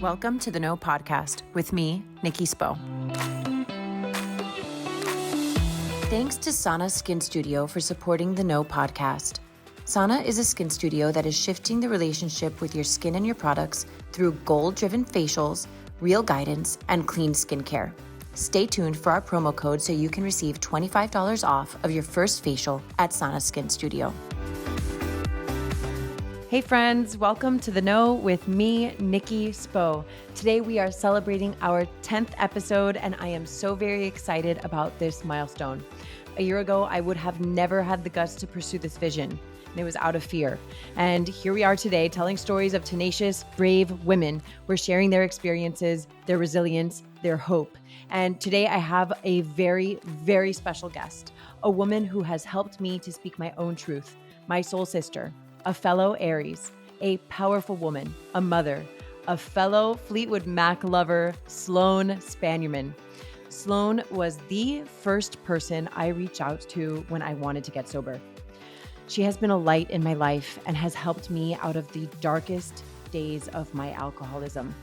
Welcome to the No Podcast with me, Nikki Spo. Thanks to Sana Skin Studio for supporting the No Podcast. Sana is a skin studio that is shifting the relationship with your skin and your products through goal-driven facials, real guidance, and clean skincare. Stay tuned for our promo code so you can receive $25 off of your first facial at Sana Skin Studio. Hey friends, welcome to The No with me, Nikki Spo. Today we are celebrating our 10th episode and I am so very excited about this milestone. A year ago, I would have never had the guts to pursue this vision, and it was out of fear. And here we are today telling stories of tenacious, brave women who are sharing their experiences, their resilience, their hope. And today I have a very, very special guest, a woman who has helped me to speak my own truth, my soul sister, a fellow Aries, a powerful woman, a mother, a fellow Fleetwood Mac lover, Sloane Spanierman. Sloane was the first person I reached out to when I wanted to get sober. She has been a light in my life and has helped me out of the darkest days of my alcoholism.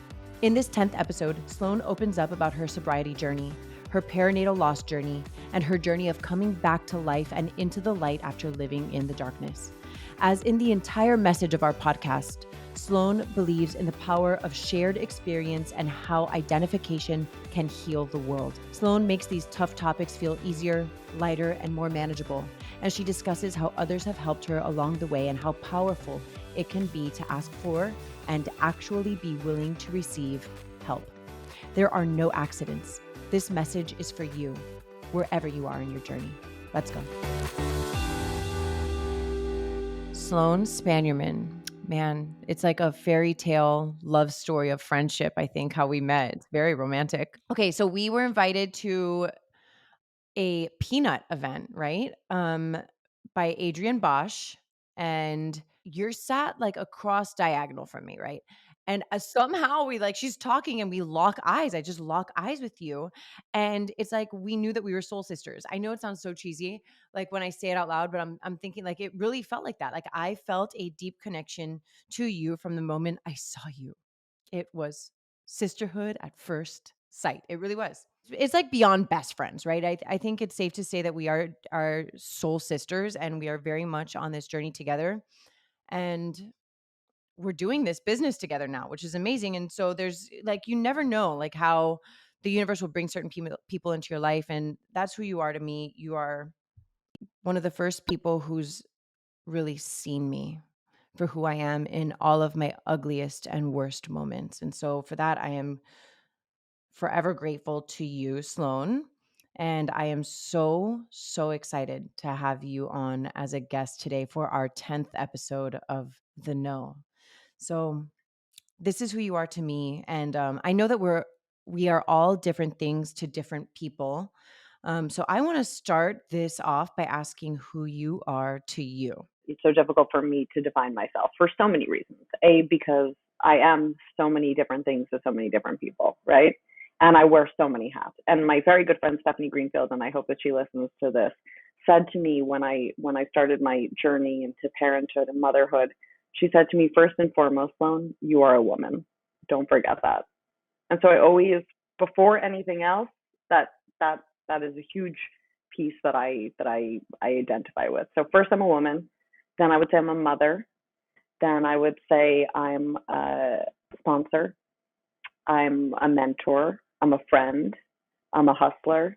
In this 10th episode, Sloane opens up about her sobriety journey, her perinatal loss journey, and her journey of coming back to life and into the light after living in the darkness. As in the entire message of our podcast, Sloane believes in the power of shared experience and how identification can heal the world. Sloane makes these tough topics feel easier, lighter, and more manageable. And she discusses how others have helped her along the way and how powerful it can be to ask for and actually be willing to receive help. There are no accidents. This message is for you, wherever you are in your journey. Let's go. Sloane Spanierman. Man, it's like a fairy tale love story of friendship, I think, how we met. It's very romantic. Okay, so we were invited to a peanut event, right? By Adrienne Bosch, and you're sat like across diagonal from me, right? And somehow she's talking and we lock eyes. I just lock eyes with you. And it's like we knew that we were soul sisters. I know it sounds so cheesy, like when I say it out loud, but I'm thinking like it really felt like that. Like I felt a deep connection to you from the moment I saw you. It was sisterhood at first sight. It really was. It's like beyond best friends, right? I think it's safe to say that we are soul sisters and we are very much on this journey together. And we're doing this business together now, which is amazing. And so there's like, you never know like how the universe will bring certain people into your life. And that's who you are to me. You are one of the first people who's really seen me for who I am in all of my ugliest and worst moments. And so for that, I am forever grateful to you, Sloane. And I am so, so excited to have you on as a guest today for our 10th episode of The No. So this is who you are to me. And I know that we are all different things to different people. So I want to start this off by asking who you are to you. It's so difficult for me to define myself for so many reasons. A, because I am so many different things to so many different people, right? And I wear so many hats. And my very good friend, Stephanie Greenfield, and I hope that she listens to this, said to me when I started my journey into parenthood and motherhood, she said to me, first and foremost, Sloane, you are a woman. Don't forget that. And so I always, before anything else, that is a huge piece that I identify with. So first, I'm a woman. Then I would say I'm a mother. Then I would say I'm a sponsor. I'm a mentor. I'm a friend. I'm a hustler.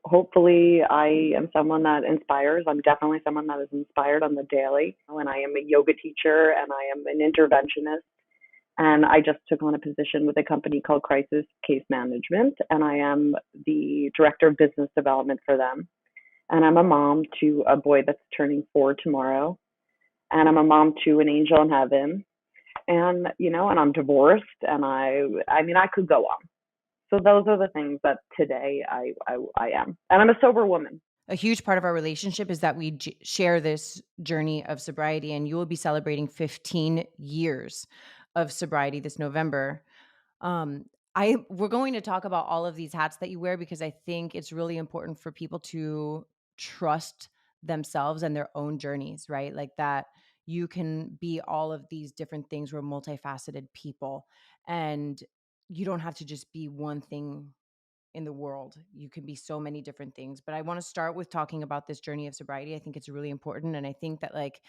Hopefully I am someone that inspires. I'm definitely someone that is inspired on the daily. And I am a yoga teacher and I am an interventionist. And I just took on a position with a company called Crisis Case Management. And I am the director of business development for them. And I'm a mom to a boy that's turning 4 tomorrow. And I'm a mom to an angel in heaven. And, and I'm divorced. And I could go on. So those are the things that today I am. And I'm a sober woman. A huge part of our relationship is that we share this journey of sobriety, and you will be celebrating 15 years of sobriety this November. We're going to talk about all of these hats that you wear because I think it's really important for people to trust themselves and their own journeys, right? Like that you can be all of these different things. We're multifaceted people, and you don't have to just be one thing in the world. You can be so many different things. But I want to start with talking about this journey of sobriety. I think it's really important. And I think that, like,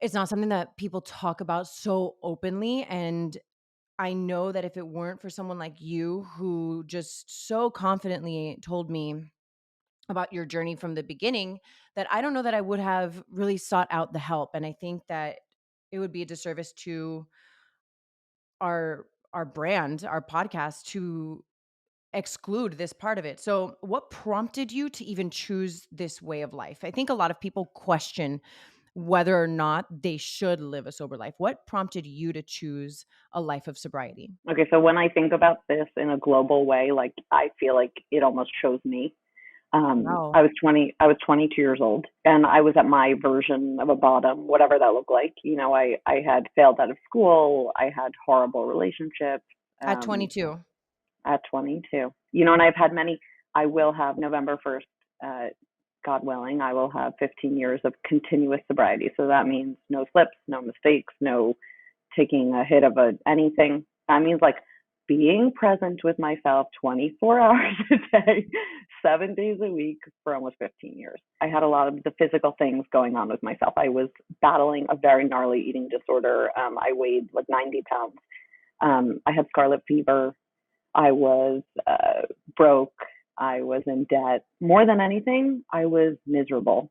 it's not something that people talk about so openly. And I know that if it weren't for someone like you who just so confidently told me about your journey from the beginning, that I don't know that I would have really sought out the help. And I think that it would be a disservice to our brand, our podcast, to exclude this part of it. So, what prompted you to even choose this way of life? I think a lot of people question whether or not they should live a sober life. What prompted you to choose a life of sobriety? Okay, so when I think about this in a global way, like I feel like it almost shows me. Wow. I was 22 years old, and I was at my version of a bottom, whatever that looked like. You know, I had failed out of school. I had horrible relationships. At Um, 22. at 22, you know, and I've had many. I will have November 1st, God willing, I will have 15 years of continuous sobriety. So that means no slips, no mistakes, no taking a hit of anything. That means like being present with myself 24 hours a day, 7 days a week for almost 15 years. I had a lot of the physical things going on with myself. I was battling a very gnarly eating disorder. I weighed like 90 pounds. I had scarlet fever. I was broke. I was in debt. More than anything, I was miserable.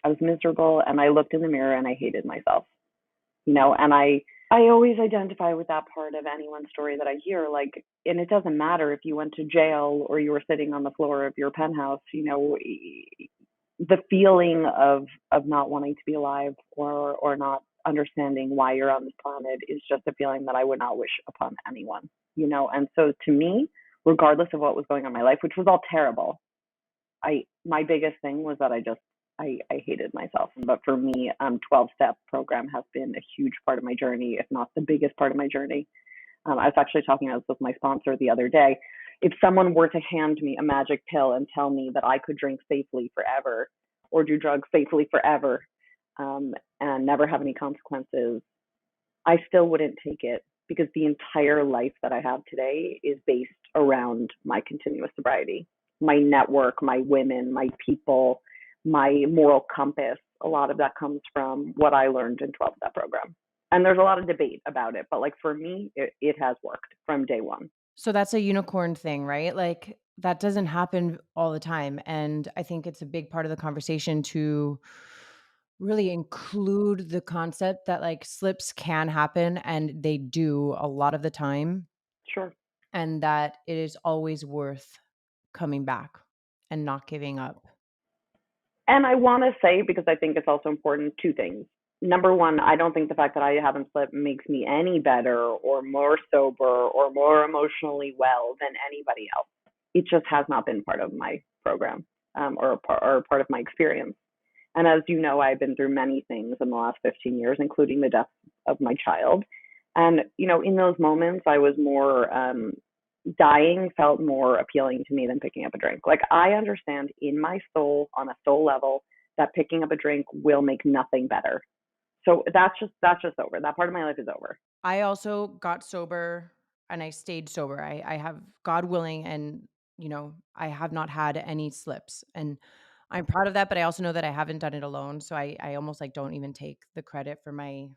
I was miserable, and I looked in the mirror and I hated myself. You know, and I always identify with that part of anyone's story that I hear. Like, and it doesn't matter if you went to jail or you were sitting on the floor of your penthouse. You know, the feeling of not wanting to be alive or not understanding why you're on this planet is just a feeling that I would not wish upon anyone. You know, and so to me, regardless of what was going on in my life, which was all terrible, I my biggest thing was that I hated myself. But for me, 12-step program has been a huge part of my journey, if not the biggest part of my journey. I was actually talking about this with my sponsor the other day. If someone were to hand me a magic pill and tell me that I could drink safely forever or do drugs safely forever, and never have any consequences, I still wouldn't take it, because the entire life that I have today is based around my continuous sobriety, my network, my women, my people, my moral compass. A lot of that comes from what I learned in 12-step program. And there's a lot of debate about it, but like for me, it has worked from day one. So that's a unicorn thing, right? Like, that doesn't happen all the time. And I think it's a big part of the conversation to really include the concept that, like, slips can happen and they do a lot of the time, Sure. and that it is always worth coming back and not giving up. And I want to say, because I think it's also important, two things. Number one, I don't think the fact that I haven't slept makes me any better or more sober or more emotionally well than anybody else. It just has not been part of my program, or part of my experience. And as you know, I've been through many things in the last 15 years, including the death of my child. And, you know, in those moments, I was more, dying felt more appealing to me than picking up a drink. Like, I understand in my soul, on a soul level, that picking up a drink will make nothing better. So that's just over. That part of my life is over. I also got sober and I stayed sober. I have, God willing, and, I have not had any slips. And I'm proud of that, but I also know that I haven't done it alone. So I almost like don't even take the credit for my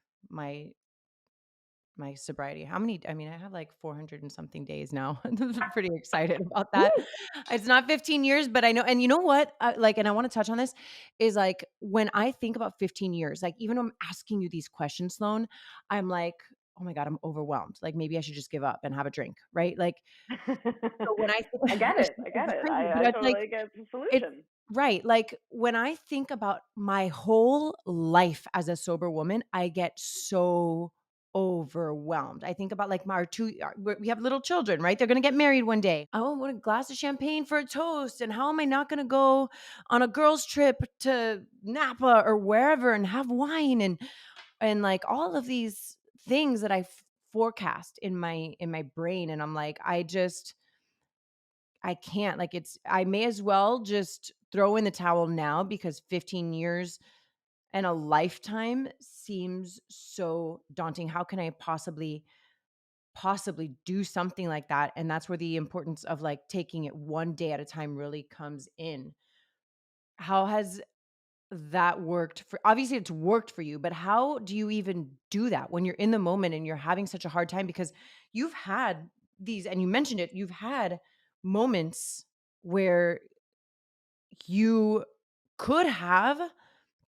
my sobriety. How many, I mean, I have like 400 and something days now. I'm pretty excited about that. Woo! It's not 15 years, but I know, and you know what? Like, and I want to touch on this, is like, when I think about 15 years, like, even when I'm asking you these questions, Sloan, I'm like, oh my God, I'm overwhelmed. Like, maybe I should just give up and have a drink. Right. Like, so when I think, I get it's it. I get it. crazy, but I it's like, totally get the it's solution. right. Like, when I think about my whole life as a sober woman, I get so overwhelmed. I think about, like, my our 2 we have little children, right? They're gonna get married one day. Oh, I want a glass of champagne for a toast, and how am I not gonna go on a girls' trip to Napa or wherever and have wine, and, like, all of these things that I forecast in my brain, and I'm like, I can't, like, I may as well just throw in the towel now, because 15 years and a lifetime seems so daunting. How can I possibly do something like that? And that's where the importance of like taking it one day at a time really comes in. How has that worked for, obviously it's worked for you, but how do you even do that when you're in the moment and you're having such a hard time? Because you've had these, and you mentioned it, you've had moments where you could have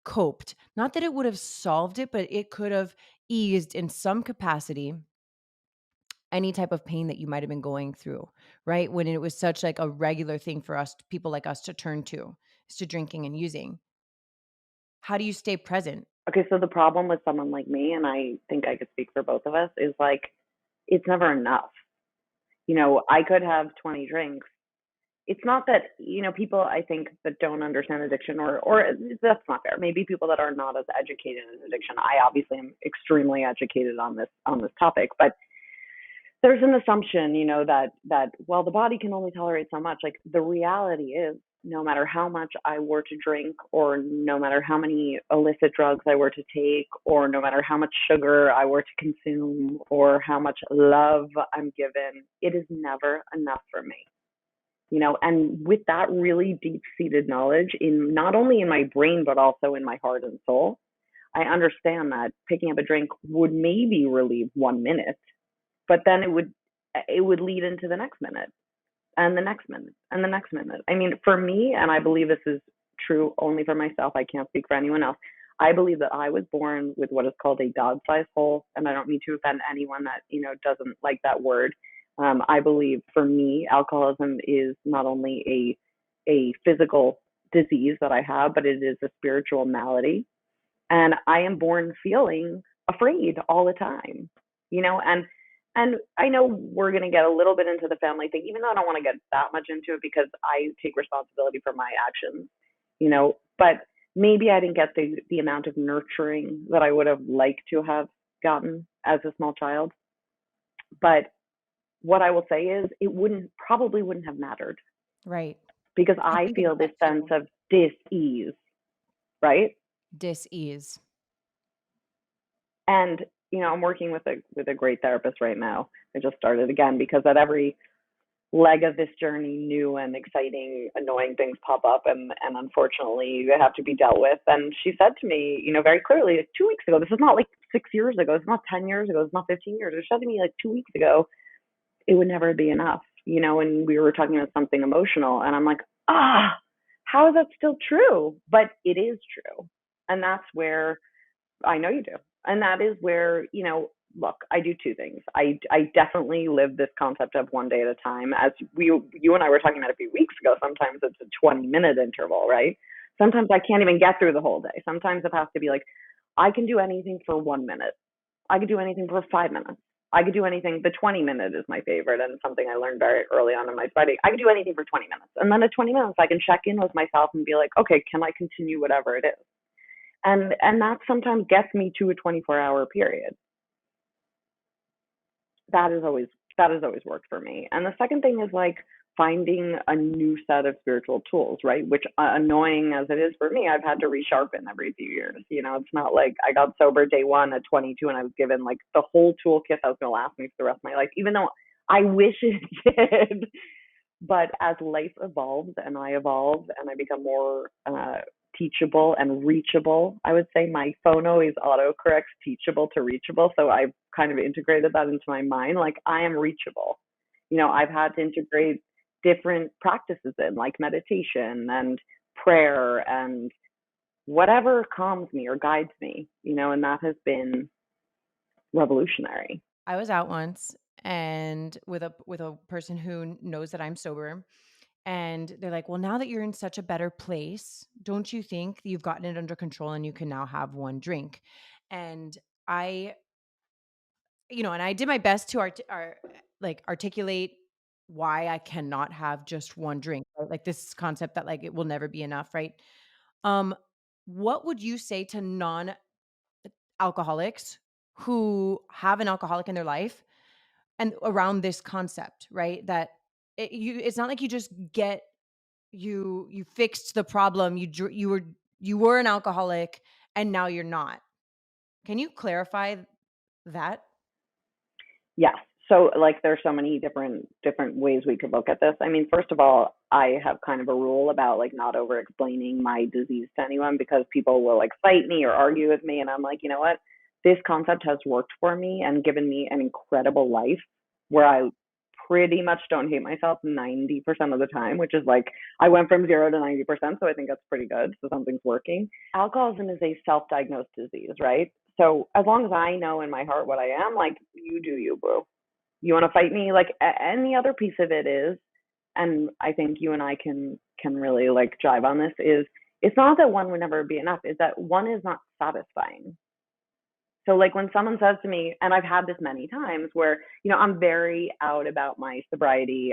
coped. Not that it would have solved it, but it could have eased in some capacity any type of pain that you might have been going through, right? When it was such like a regular thing for us, people like us to turn to, is to drinking and using. How do you stay present? Okay, so the problem with someone like me, and I think I could speak for both of us, is like it's never enough. I could have 20 drinks. It's not that, people I think that don't understand addiction, or that's not fair. Maybe people that are not as educated in addiction. I obviously am extremely educated on this topic, but there's an assumption, that well, the body can only tolerate so much. Like the reality is, no matter how much I were to drink, or no matter how many illicit drugs I were to take, or no matter how much sugar I were to consume, or how much love I'm given, it is never enough for me. And with that really deep seated knowledge, in not only in my brain but also in my heart and soul, I understand that picking up a drink would maybe relieve 1 minute, but then it would lead into the next minute, and the next minute, and the next minute. I mean, for me, and I believe this is true only for myself, I can't speak for anyone else. I believe that I was born with what is called a dog-sized hole, and I don't mean to offend anyone that doesn't like that word. I believe for me, alcoholism is not only a physical disease that I have, but it is a spiritual malady, and I am born feeling afraid all the time, and I know we're going to get a little bit into the family thing, even though I don't want to get that much into it because I take responsibility for my actions, but maybe I didn't get the amount of nurturing that I would have liked to have gotten as a small child. But what I will say is it probably wouldn't have mattered Right. because I I think of feel this that sense too. of dis-ease, right? Dis-ease. And I'm working with a great therapist right now. I just started again because at every leg of this journey, new and exciting, annoying things pop up, and unfortunately, they have to be dealt with. And she said to me, very clearly, like 2 weeks ago, this is not like 6 years ago, it's not 10 years ago, it's not 15 years. She said to me like 2 weeks ago, it would never be enough, and we were talking about something emotional, and I'm like, how is that still true? But it is true, and that's where I know you do. And that is where, look, I do two things. I definitely live this concept of one day at a time. As you and I were talking about a few weeks ago, sometimes it's a 20-minute interval, right? Sometimes I can't even get through the whole day. Sometimes it has to be like, I can do anything for 1 minute. I could do anything for 5 minutes. I could do anything. The 20-minute is my favorite and something I learned very early on in my study. I could do anything for 20 minutes. And then at 20 minutes, I can check in with myself and be like, okay, can I continue whatever it is? And that sometimes gets me to a 24-hour period. That has always worked for me. And the second thing is like finding a new set of spiritual tools, right? Which, annoying as it is for me, I've had to resharpen every few years. It's not like I got sober day one at 22 and I was given like the whole toolkit that was going to last me for the rest of my life, even though I wish it did. But as life evolves and I evolve and I become more teachable and reachable, I would say my phone always autocorrects teachable to reachable. So I've kind of integrated that into my mind. Like I am reachable. I've had to integrate different practices in, like meditation and prayer and whatever calms me or guides me, and that has been revolutionary. I was out once and with a person who knows that I'm sober, and they're like, "Well, now that you're in such a better place, don't you think you've gotten it under control and you can now have one drink?" And I, and I did my best to articulate why I cannot have just one drink, right? Like this concept that like it will never be enough, right? Um, what would you say to non-alcoholics who have an alcoholic in their life and around this concept, right? That it's not like you just you fixed the problem. You were an alcoholic and now you're not. Can you clarify that? Yes. So like there's so many different ways we could look at this. I mean, first of all, I have kind of a rule about like not over explaining my disease to anyone because people will like fight me or argue with me and I'm like, you know what? This concept has worked for me and given me an incredible life where I pretty much don't hate myself 90% of the time, which is like I went from 0 to 90%, so I think that's pretty good. So something's working. Alcoholism is a self-diagnosed disease, right? So as long as I know in my heart what I am, like you do you, boo. You want to fight me? Like and the other piece of it is, and I think you and I can really like jive on this is it's not that one would never be enough, is that one is not satisfying. So like when someone says to me, and I've had this many times where, I'm very out about my sobriety.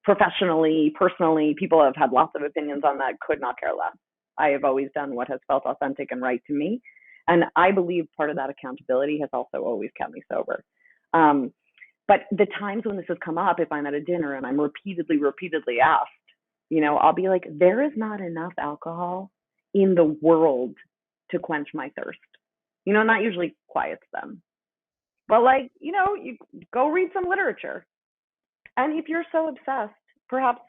Professionally, personally, people have had lots of opinions on that, could not care less. I have always done what has felt authentic and right to me. And I believe part of that accountability has also always kept me sober. Um, but the times when this has come up, if I'm at a dinner and I'm repeatedly asked, I'll be like, there is not enough alcohol in the world to quench my thirst. And that usually quiets them. But like, you go read some literature. And if you're so obsessed, perhaps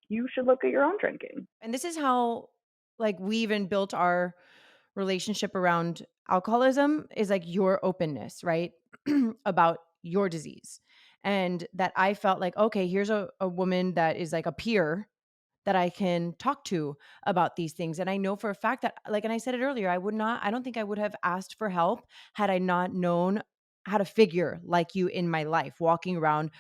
you should look at your own drinking. And this is how, like, we even built our relationship around alcoholism is like your openness, right? About your disease. And that I felt like, okay, here's a woman that is like a peer that I can talk to about these things. And I know for a fact that, like, and I said it earlier, I don't think I would have asked for help had I not known how to figure like you in my life, walking around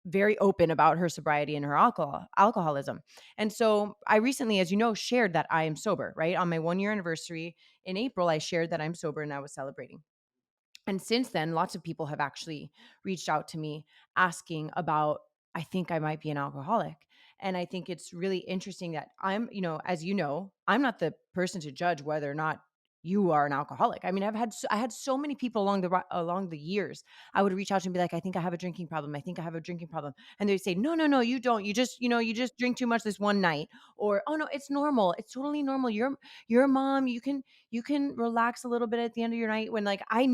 very open about her sobriety and her alcoholism. And so I recently, as you know, shared that I am sober, right? On my 1 year anniversary in April, I shared that I'm sober and I was celebrating. And since then, lots of people have actually reached out to me asking about, I think I might be an alcoholic. And I think it's really interesting that as you know, I'm not the person to judge whether or not you are an alcoholic. I mean, I had so many people along the years. I would reach out to and be like, I think I have a drinking problem. I think I have a drinking problem. And they'd say, no, no, no, you don't. You just drink too much this one night. Or, oh no, it's normal. It's totally normal. You're a mom. You can relax a little bit at the end of your night. When like I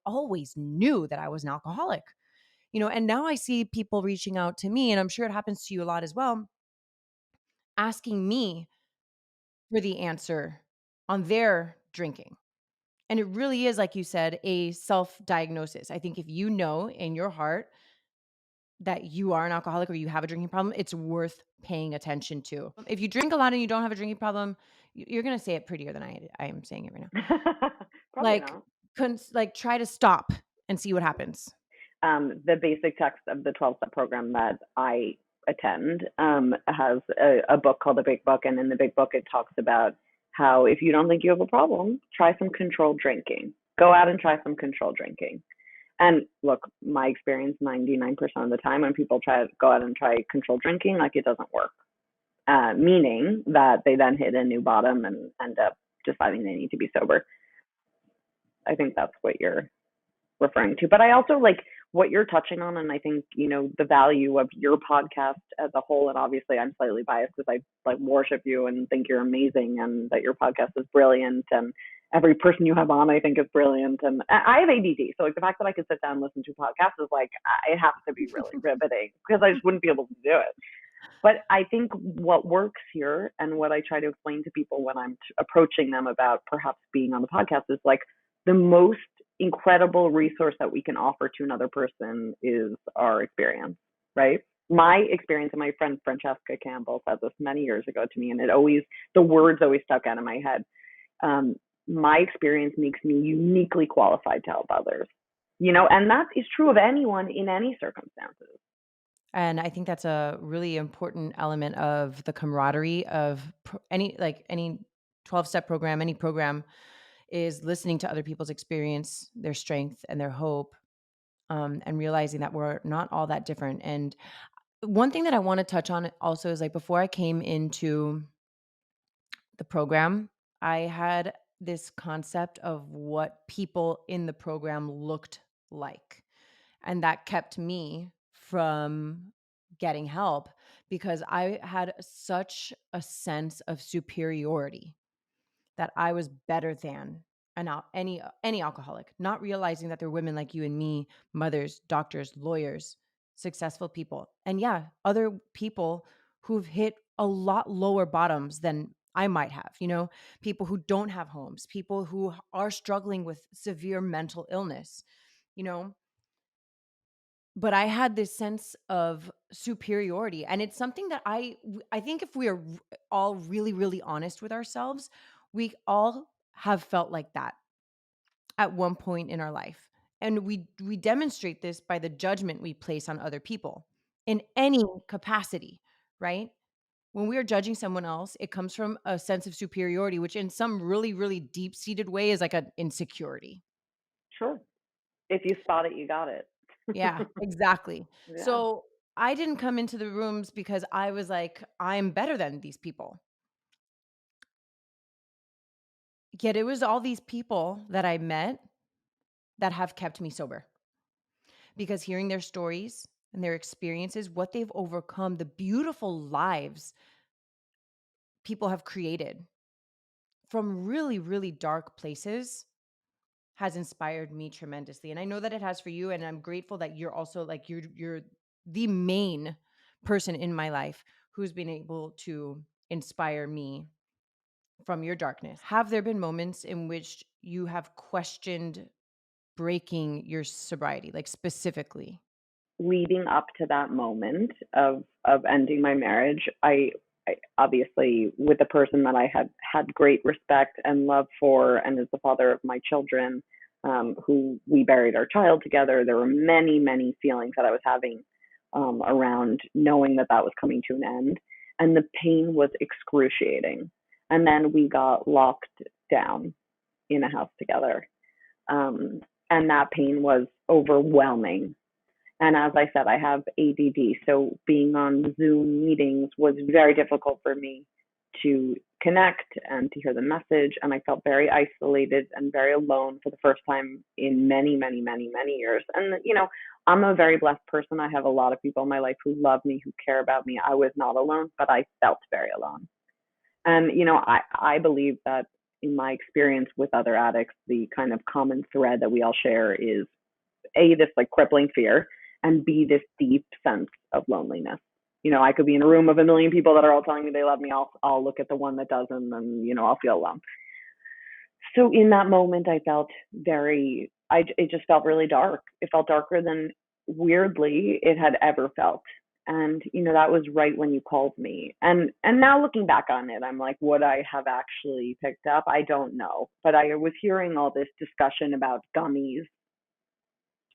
always knew that I was an alcoholic, and now I see people reaching out to me, and I'm sure it happens to you a lot as well, asking me for the answer on their drinking. And it really is, like you said, a self-diagnosis. I think if you know in your heart that you are an alcoholic or you have a drinking problem, it's worth paying attention to. If you drink a lot and you don't have a drinking problem, you're going to say it prettier than I am saying it right now. Probably Like, not. try to stop and see what happens. The basic text of the 12-step program that I attend has a book called The Big Book. And in the Big Book, it talks about how if you don't think you have a problem, try some controlled drinking. Go out and try some controlled drinking. And look, my experience 99% of the time when people try to go out and try controlled drinking, like it doesn't work. Meaning that they then hit a new bottom and end up deciding they need to be sober. I think that's what you're referring to. But I also like what you're touching on, and I think the value of your podcast as a whole. And obviously, I'm slightly biased because I like worship you and think you're amazing, and that your podcast is brilliant, and every person you have on, I think, is brilliant. And I have ADD, so like the fact that I could sit down and listen to podcasts is like it has to be really riveting because I just wouldn't be able to do it. But I think what works here and what I try to explain to people when I'm approaching them about perhaps being on the podcast is like the most incredible resource that we can offer to another person is our experience, right? My experience, and my friend Francesca Campbell said this many years ago to me, and the words always stuck out in my head. My experience makes me uniquely qualified to help others, and that is true of anyone in any circumstances. And I think that's a really important element of the camaraderie of any 12-step program, any program is listening to other people's experience, their strength and their hope, and realizing that we're not all that different. And one thing that I want to touch on also is like before I came into the program, I had this concept of what people in the program looked like. And that kept me from getting help because I had such a sense of superiority that I was better than any alcoholic, not realizing that there are women like you and me, mothers, doctors, lawyers, successful people. And yeah, other people who've hit a lot lower bottoms than I might have, people who don't have homes, people who are struggling with severe mental illness, you know, but I had this sense of superiority, and it's something that I think if we are all really, really honest with ourselves, we all have felt like that at one point in our life. And we demonstrate this by the judgment we place on other people in any capacity, right? When we are judging someone else, it comes from a sense of superiority, which in some really, really deep-seated way is like an insecurity. Sure. If you spot it, you got it. Yeah, exactly. Yeah. So I didn't come into the rooms because I was like, I'm better than these people. Yet it was all these people that I met that have kept me sober because hearing their stories and their experiences, what they've overcome, the beautiful lives people have created from really, really dark places has inspired me tremendously. And I know that it has for you. And I'm grateful that you're also like, you're the main person in my life who's been able to inspire me from your darkness. Have there been moments in which you have questioned breaking your sobriety, like specifically? Leading up to that moment of ending my marriage, I obviously, with the person that I had great respect and love for, and is the father of my children, who we buried our child together. There were many, many feelings that I was having around knowing that that was coming to an end, and the pain was excruciating. And then we got locked down in a house together, um, and that pain was overwhelming. And as I said, I have ADD. So being on Zoom meetings was very difficult for me to connect and to hear the message. And I felt very isolated and very alone for the first time in many, many, many, many years. And, I'm a very blessed person. I have a lot of people in my life who love me, who care about me. I was not alone, but I felt very alone. And, I believe that in my experience with other addicts, the kind of common thread that we all share is A, this like crippling fear, and B, this deep sense of loneliness. I could be in a room of a million people that are all telling me they love me. I'll look at the one that doesn't, and I'll feel alone. So in that moment, I felt it just felt really dark. It felt darker than weirdly it had ever felt. And that was right when you called me. And now looking back on it, I'm like, would I have actually picked up? I don't know. But I was hearing all this discussion about gummies,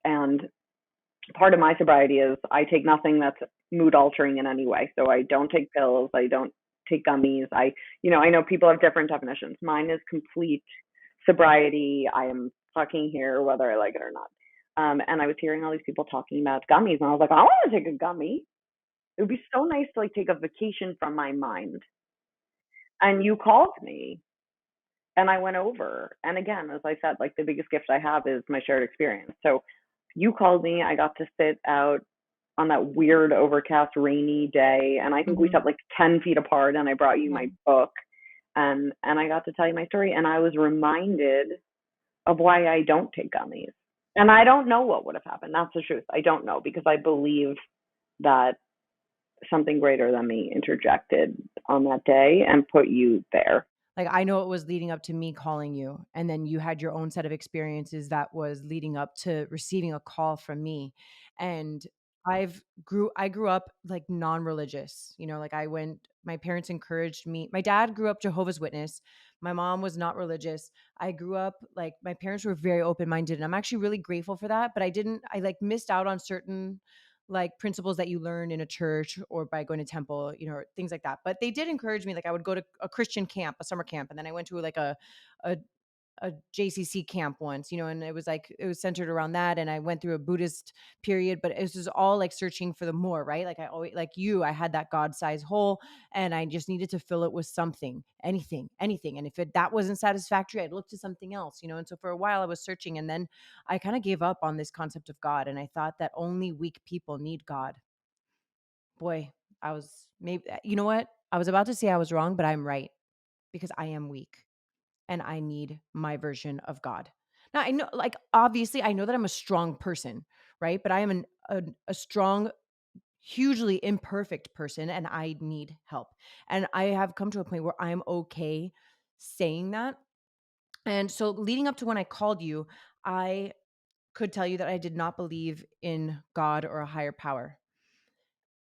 and part of my sobriety is I take nothing that's mood altering in any way. So I don't take pills. I don't take gummies. I know people have different definitions. Mine is complete sobriety. I am fucking here whether I like it or not. And I was hearing all these people talking about gummies, and I was like, I want to take a gummy. It would be so nice to like take a vacation from my mind. And you called me, and I went over. And again, as I said, like the biggest gift I have is my shared experience. So you called me. I got to sit out on that weird overcast rainy day, and I think we Mhm, sat like 10 feet apart, and I brought you my mhm. book, and I got to tell you my story, and I was reminded of why I don't take gummies. And I don't know what would have happened. That's the truth. I don't know, because I believe that something greater than me interjected on that day and put you there. Like, I know it was leading up to me calling you, and then you had your own set of experiences that was leading up to receiving a call from me. And I grew up like non-religious, like my parents encouraged me. My dad grew up Jehovah's Witness. My mom was not religious. I grew up like my parents were very open-minded, and I'm actually really grateful for that, but I like missed out on certain like principles that you learn in a church or by going to temple, or things like that. But they did encourage me. Like I would go to a Christian camp, a summer camp, and then I went to like a a JCC camp once, and it was like it was centered around that. And I went through a Buddhist period, but it was just all like searching for the more, right? Like I always like I had that God-sized hole, and I just needed to fill it with something, anything, anything. And if that wasn't satisfactory, I'd look to something else, And so for a while I was searching, and then I kind of gave up on this concept of God, and I thought that only weak people need God. Boy, I was maybe you know what? I was about to say I was wrong, but I'm right because I am weak. and I need my version of God. Now, I know, like, obviously, I know that I'm a strong person, right? But I am a strong, hugely imperfect person, and I need help. And I have come to a point where I'm okay saying that. And so, leading up to when I called you, I could tell you that I did not believe in God or a higher power.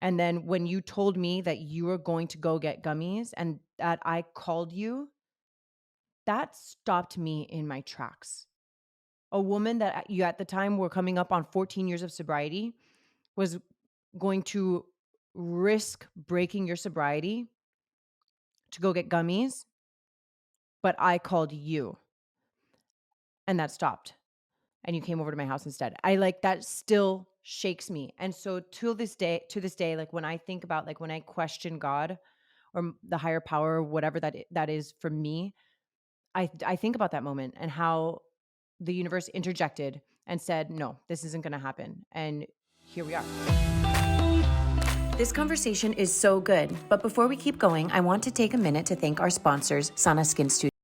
And then when you told me that you were going to go get gummies and that I called you, that stopped me in my tracks. A woman that you at the time were coming up on 14 years of sobriety was going to risk breaking your sobriety to go get gummies, but I called you and that stopped. And you came over to my house instead. I like that still shakes me. And so to this day, like when I think about like when I question God or the higher power, whatever that is for me, I think about that moment and how the universe interjected and said, "No, this isn't going to happen." And here we are. This conversation is so good, but before we keep going, I want to take a minute to thank our sponsors, Sana Skin Studio.